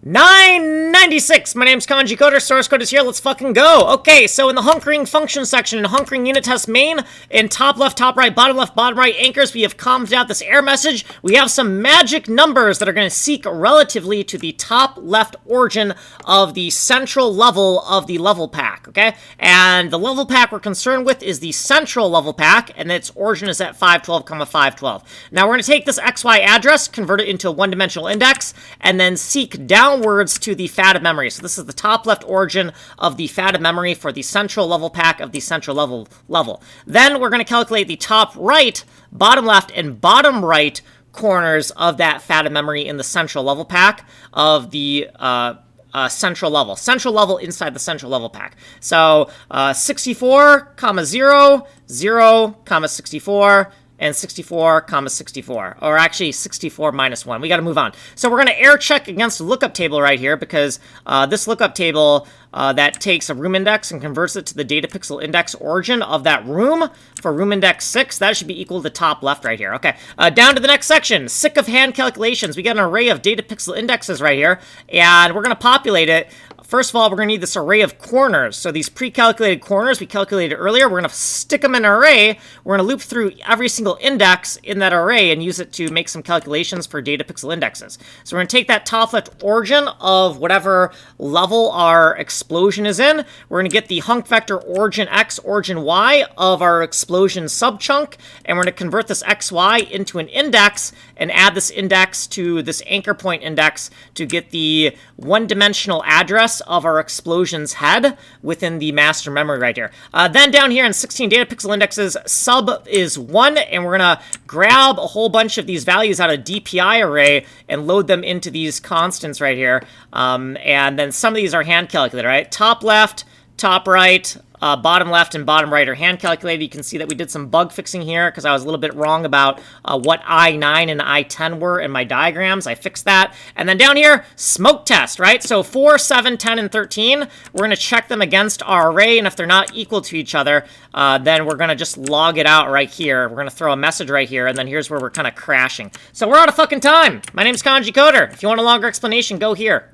996! My name's Kanji Coder, source code is here, let's fucking go! Okay, so in the hunkering function section, in hunkering unit test main, in top left, bottom right anchors, we have commented out this error message. We have some magic numbers that are going to seek relatively to the top left origin of the central level of the level pack, okay? And the level pack we're concerned with is the central level pack, and its origin is at 512, 512. Now we're going to take this XY address, convert it into a one-dimensional index, and then seek downwards to the FAT of memory. So this is the top left origin of the FAT of memory for the central level pack of the central level. Then we're going to calculate the top right, bottom left, and bottom right corners of that FAT of memory in the central level pack of the central level inside the central level pack. So 64, 0, 0, 64, and 64, 64, or actually 64 minus 1. We got to move on. So we're going to error check against the lookup table right here because this lookup table that takes a room index and converts it to the data pixel index origin of that room for room index 6. That should be equal to top left right here. Okay, down to the next section. Sick of hand calculations. We got an array of data pixel indexes right here, and we're going to populate it. First of all, we're going to need this array of corners. So these pre-calculated corners we calculated earlier, we're going to stick them in an array. We're going to loop through every single index in that array and use it to make some calculations for data pixel indexes. So we're going to take that top left origin of whatever level our explosion is in. We're going to get the hunk vector origin x, origin y of our explosion subchunk, and we're going to convert this xy into an index and add this index to this anchor point index to get the one-dimensional address of our explosion's head within the master memory right here. Then down here in 16 data pixel indexes, sub is 1, and we're going to grab a whole bunch of these values out of DPI array and load them into these constants right here. And then some of these are hand calculated, right? Top left, top right, bottom left and bottom right are hand calculated. You can see that we did some bug fixing here because I was a little bit wrong about what I9 and I10 were in my diagrams. I fixed that. And then down here, smoke test, right? So 4, 7, 10, and 13, we're going to check them against our array, and if they're not equal to each other, then we're going to just log it out right here. We're going to throw a message right here, and then here's where we're kind of crashing. So we're out of fucking time. My name's Kanji Coder. If you want a longer explanation, go here.